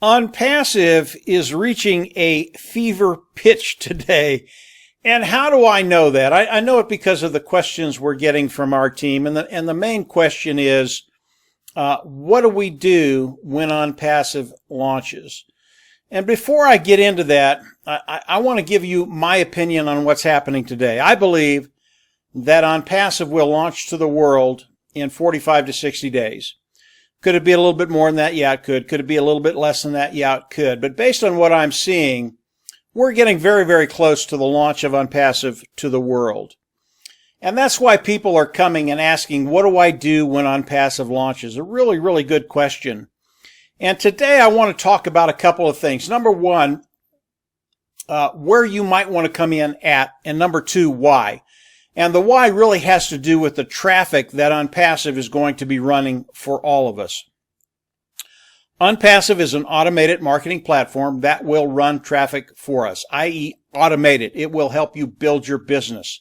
OnPassive is reaching a fever pitch today. And how do I know that? I know it because of the questions we're getting from our team. And the main question is, what do we do when OnPassive launches? And before I get into that, I want to give you my opinion on what's happening today. I believe that OnPassive will launch to the world in 45 to 60 days. Could it be a little bit more than that? Yeah, it could. Could it be a little bit less than that? Yeah, it could. But based on what I'm seeing, we're getting very, very close to the launch of OnPassive to the world. And that's why people are coming and asking, what do I do when OnPassive launches? A really, really good question. And today I want to talk about a couple of things. Number one, where you might want to come in at, and number two, why. And the why really has to do with the traffic that OnPassive is going to be running for all of us. OnPassive is an automated marketing platform that will run traffic for us, i.e. automated. It will help you build your business.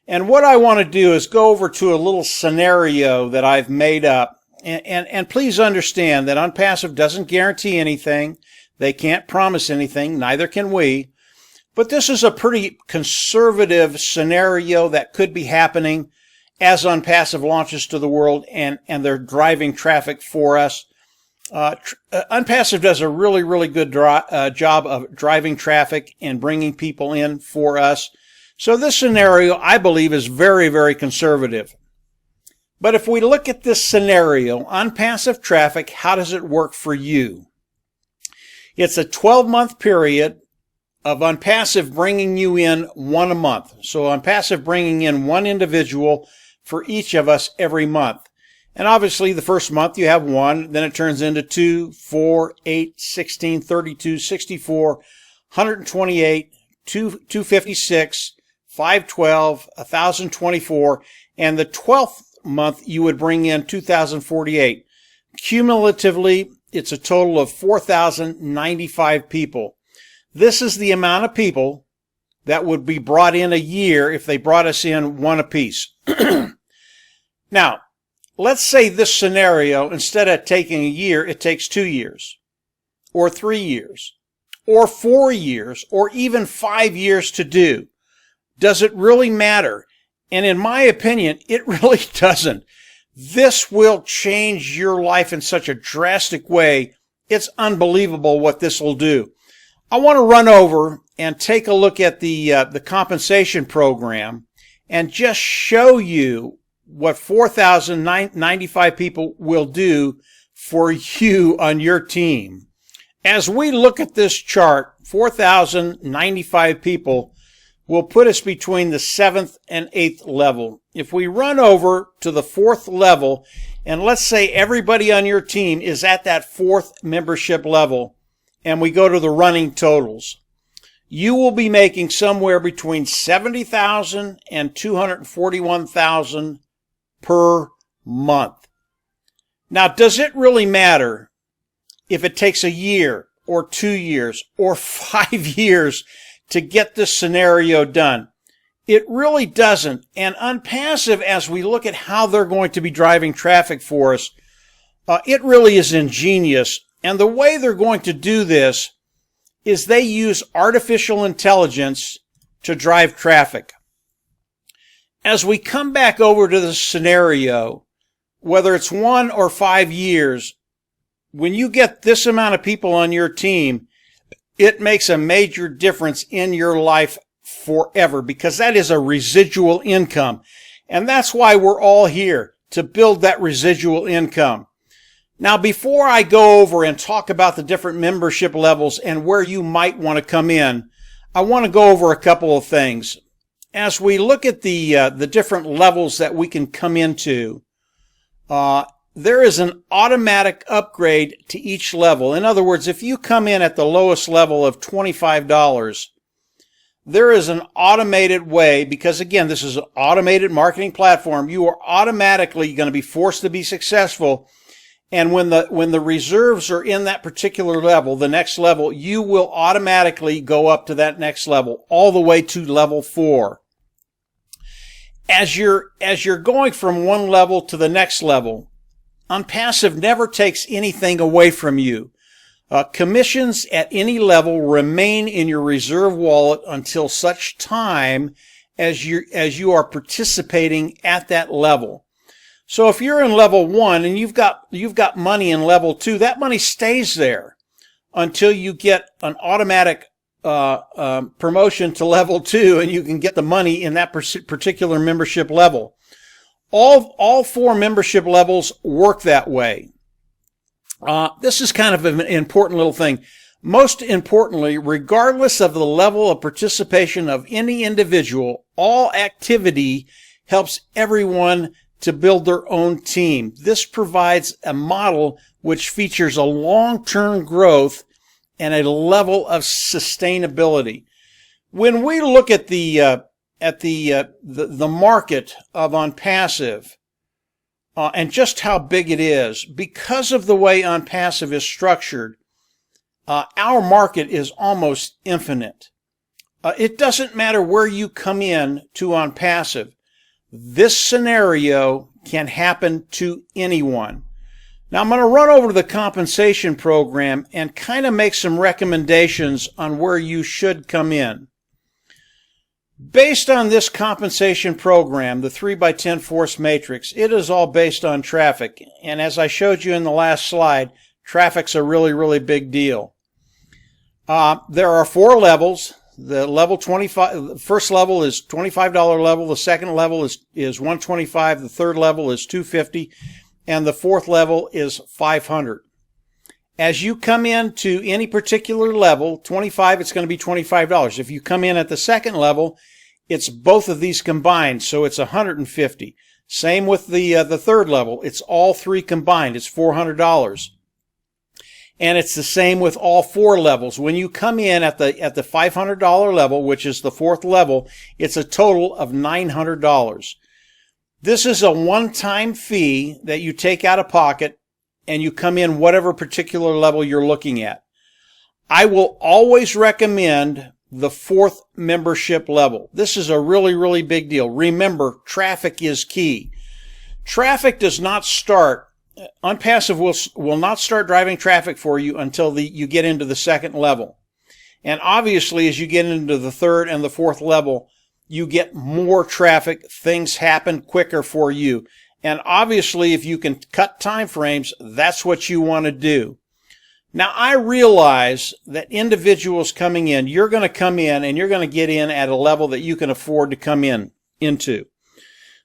And what I want to do is go over to a little scenario that I've made up. And please understand that OnPassive doesn't guarantee anything. They can't promise anything. Neither can we. But this is a pretty conservative scenario that could be happening as OnPassive launches to the world and they're driving traffic for us. OnPassive does a really, really good job of driving traffic and bringing people in for us. So this scenario, I believe, is very, very conservative. But if we look at this scenario, OnPassive traffic, how does it work for you? It's a 12-month period of OnPassive bringing you in one a month. So OnPassive bringing in one individual for each of us every month. And obviously the first month you have one, then it turns into 2, 4, 8, 16, 32, 64, 128, 256, 512, 1024, and the 12th month you would bring in 2048. Cumulatively, it's a total of 4,095 people. This is the amount of people that would be brought in a year if they brought us in one apiece. Now, let's say this scenario, instead of taking a year, it takes 2 years, or 3 years, or 4 years, or even 5 years to do. Does it really matter? And in my opinion, it really doesn't. This will change your life in such a drastic way. It's unbelievable what this will do. I want to run over and take a look at the compensation program and just show you what 4,095 people will do for you on your team. As we look at this chart, 4,095 people will put us between the 7th and 8th level. If we run over to the 4th level, and let's say everybody on your team is at that 4th membership level, and we go to the running totals, you will be making somewhere between $70,000 and $241,000 per month. Now, does it really matter if it takes a year or 2 years or 5 years to get this scenario done? It really doesn't. And OnPassive, as we look at how they're going to be driving traffic for us, it really is ingenious. And the way they're going to do this is they use artificial intelligence to drive traffic. As we come back over to the scenario, whether it's 1 or 5 years, when you get this amount of people on your team, it makes a major difference in your life forever, because that is a residual income. And that's why we're all here, to build that residual income. Now, before I go over and talk about the different membership levels and where you might want to come in, I want to go over a couple of things. As we look at the different levels that we can come into, there is an automatic upgrade to each level. In other words, if you come in at the lowest level of $25, there is an automated way, because again, this is an automated marketing platform. You are automatically going to be forced to be successful. And when the reserves are in that particular level, the next level, you will automatically go up to that next level, all the way to level 4. As you're going from one level to the next level, OnPassive never takes anything away from you. Commissions at any level remain in your reserve wallet until such time as you are participating at that level. So if you're in level 1 and you've got money in level 2, that money stays there until you get an automatic promotion to level 2, and you can get the money in that particular membership level. All 4 membership levels work that way. This is kind of an important little thing. Most importantly, regardless of the level of participation of any individual, all activity helps everyone to build their own team. This provides a model which features a long-term growth and a level of sustainability. When we look at the market of OnPassive, and just how big it is, because of the way OnPassive is structured, our market is almost infinite. It doesn't matter where you come in to OnPassive. This scenario can happen to anyone. Now I'm going to run over to the compensation program and kind of make some recommendations on where you should come in. Based on this compensation program, the 3x10 force matrix, it is all based on traffic. And as I showed you in the last slide, traffic's a really, really big deal. There are 4 levels. The level 25, the first level is $25 level. The second level is $125. The third level is $250. And the fourth level is $500. As you come into any particular level, 25, it's going to be $25. If you come in at the second level, it's both of these combined, so it's $150. Same with the third level. It's all 3 combined. It's $400. And it's the same with all 4 levels. When you come in at the $500 level, which is the 4th level, it's a total of $900. This is a one-time fee that you take out of pocket, and you come in whatever particular level you're looking at. I will always recommend the 4th membership level. This is a really, really big deal. Remember, traffic is key. Traffic does not start, OnPassive will not start driving traffic for you until you get into the 2nd level. And obviously, as you get into the 3rd and the 4th level, you get more traffic. Things happen quicker for you. And obviously, if you can cut time frames, that's what you want to do. Now, I realize that individuals coming in, you're going to come in and you're going to get in at a level that you can afford to come into.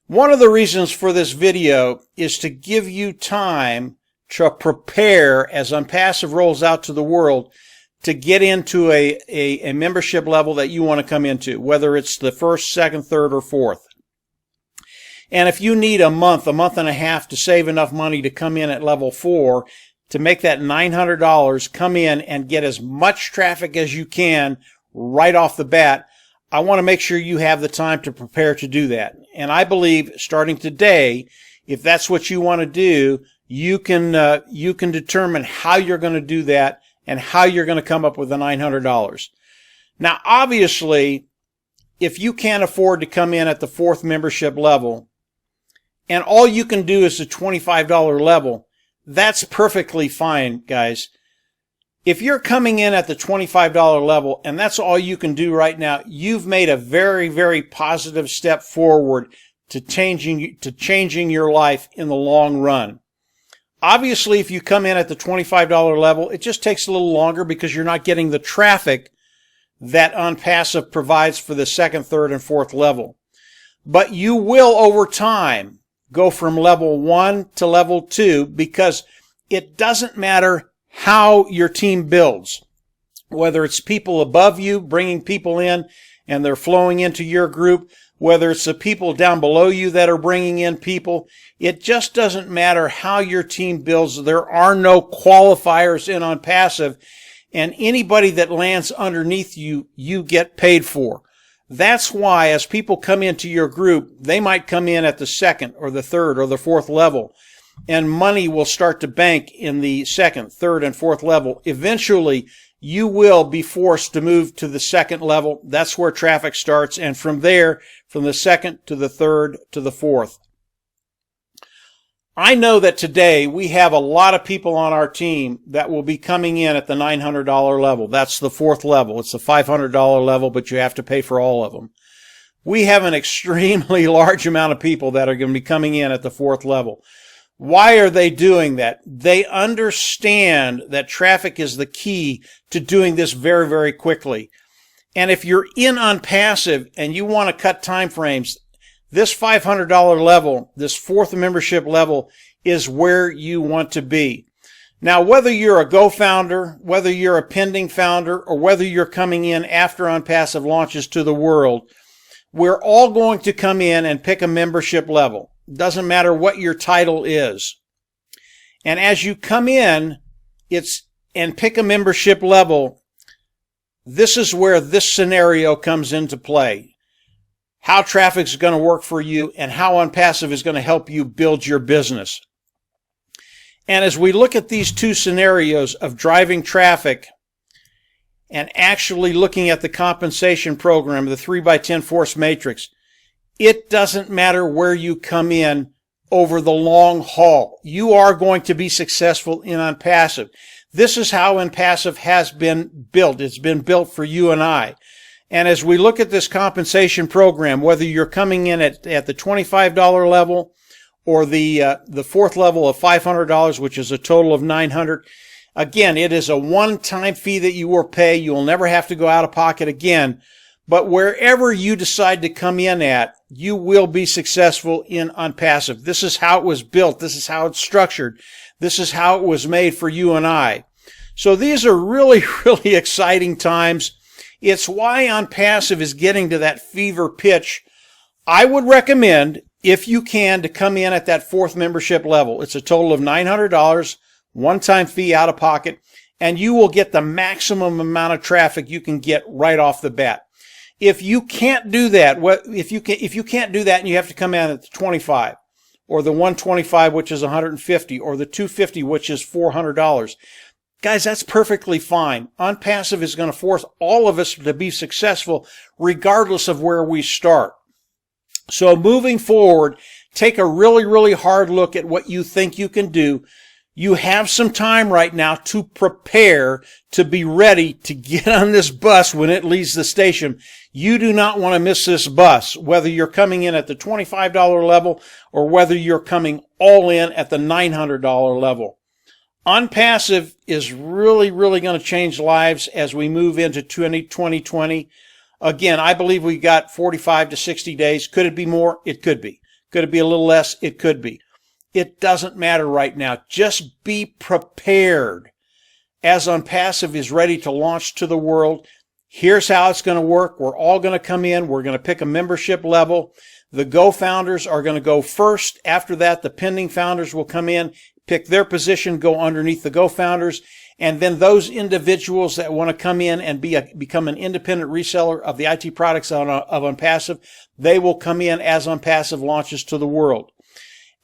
One of the reasons for this video is to give you time to prepare as OnPassive rolls out to the world to get into a membership level that you want to come into, whether it's the 1st, 2nd, 3rd, or 4th. And if you need a month and a half to save enough money to come in at level 4, to make that $900, come in and get as much traffic as you can right off the bat, I want to make sure you have the time to prepare to do that. And I believe starting today, if that's what you want to do, you can determine how you're going to do that and how you're going to come up with the $900. Now, obviously, if you can't afford to come in at the 4th membership level, and all you can do is the $25 level, that's perfectly fine, guys. If you're coming in at the $25 level and that's all you can do right now, you've made a very, very positive step forward to changing your life in the long run. Obviously, if you come in at the $25 level, it just takes a little longer because you're not getting the traffic that OnPassive provides for the 2nd, 3rd, and 4th level. But you will, over time, go from level 1 to level 2 because it doesn't matter how your team builds. Whether it's people above you bringing people in and they're flowing into your group, whether it's the people down below you that are bringing in people, it just doesn't matter how your team builds. There are no qualifiers in OnPassive, and anybody that lands underneath you, you get paid for. That's why as people come into your group, they might come in at the 2nd or the 3rd or the 4th level, and money will start to bank in the 2nd, 3rd, and 4th level. Eventually, you will be forced to move to the 2nd level. That's where traffic starts, and from there, from the 2nd to the 3rd to the 4th. I know that today we have a lot of people on our team that will be coming in at the $900 level. That's the fourth level. It's the $500 level, but you have to pay for all of them. We have an extremely large amount of people that are going to be coming in at the fourth level. Why are they doing that? They understand that traffic is the key to doing this very, very quickly. And if you're in OnPassive and you want to cut time frames, this $500 level, this fourth membership level, is where you want to be. Now, whether you're a GoFounder, whether you're a pending founder, or whether you're coming in after OnPassive launches to the world, we're all going to come in and pick a membership level. Doesn't matter what your title is. And as you come in and pick a membership level, this is where this scenario comes into play. How traffic's going to work for you and how OnPassive is going to help you build your business. And as we look at these two scenarios of driving traffic and actually looking at the compensation program, the 3x10 force matrix, it doesn't matter where you come in over the long haul. You are going to be successful in OnPassive. This is how OnPassive has been built. It's been built for you and I. And as we look at this compensation program, whether you're coming in at the $25 level or the fourth level of $500, which is a total of $900, again, it is a one-time fee that you will pay. You will never have to go out of pocket again. But wherever you decide to come in at, you will be successful in OnPassive. This is how it was built. This is how it's structured. This is how it was made for you and I. So these are really, really exciting times. It's why OnPassive is getting to that fever pitch. I would recommend, if you can, to come in at that fourth membership level. It's a total of $900, one-time fee out of pocket, and you will get the maximum amount of traffic you can get right off the bat. If you can't do that, if you can't do that and you have to come in at the 25, or the 125, which is 150, or the 250, which is $400, guys, that's perfectly fine. OnPassive is going to force all of us to be successful regardless of where we start. So moving forward, take a really, really hard look at what you think you can do. You have some time right now to prepare to be ready to get on this bus when it leaves the station. You do not want to miss this bus, whether you're coming in at the $25 level or whether you're coming all in at the $900 level. OnPassive is really, really going to change lives as we move into 2020. Again, I believe we got 45 to 60 days. Could it be more? It could be. Could it be a little less? It could be. It doesn't matter right now. Just be prepared. As OnPassive is ready to launch to the world, here's how it's going to work. We're all going to come in. We're going to pick a membership level. The GoFounders are going to go first. After that, the pending founders will come in, pick their position, go underneath the GoFounders, and then those individuals that want to come in and become an independent reseller of the IT products of OnPassive, they will come in as OnPassive launches to the world.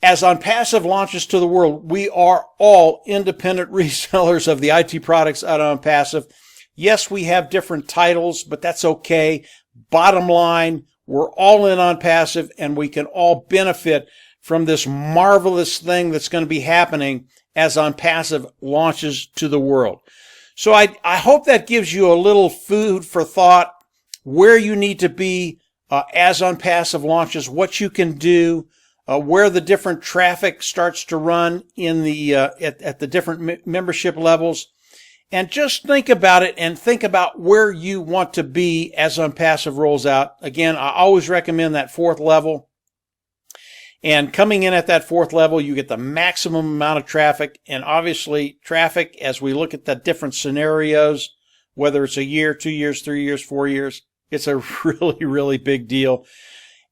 As OnPassive launches to the world, we are all independent resellers of the IT products at OnPassive. Yes, we have different titles, but that's okay. Bottom line, we're all in OnPassive, and we can all benefit from this marvelous thing that's going to be happening as OnPassive launches to the world. So I hope that gives you a little food for thought, where you need to be as OnPassive launches, what you can do, where the different traffic starts to run in the at the different membership levels. And just think about it and think about where you want to be as OnPassive rolls out. Again, I always recommend that fourth level. And coming in at that fourth level, you get the maximum amount of traffic. And obviously, traffic, as we look at the different scenarios, whether it's a year, 2 years, 3 years, 4 years, it's a really, really big deal.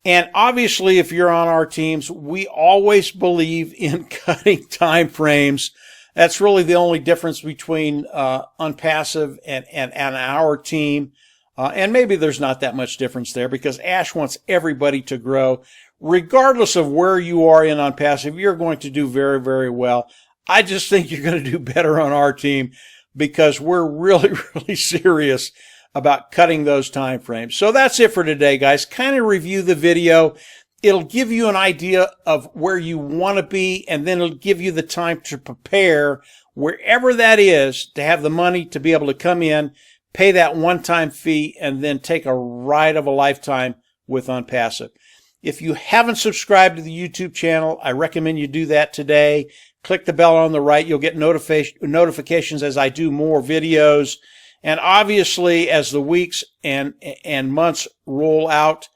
And obviously, if you're on our teams, we always believe in cutting time frames. That's really the only difference between OnPassive and our team. And maybe there's not that much difference there, because Ash wants everybody to grow. Regardless of where you are in OnPassive, you're going to do very, very well. I just think you're going to do better on our team because we're really, really serious about cutting those time frames. So that's it for today, guys. Kind of review the video. it'll give you an idea of where you want to be, and then it'll give you the time to prepare wherever that is to have the money to be able to come in, pay that one-time fee, and then take a ride of a lifetime with OnPassive. If you haven't subscribed to the YouTube channel, I recommend you do that today. Click the bell on the right. You'll get notifications as I do more videos. And obviously, as the weeks and months roll out,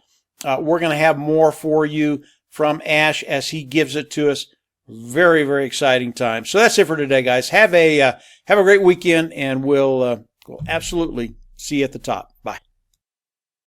we're going to have more for you from Ash as he gives it to us. Very, very exciting time. So that's it for today, guys. Have a great weekend, and we'll absolutely see you at the top.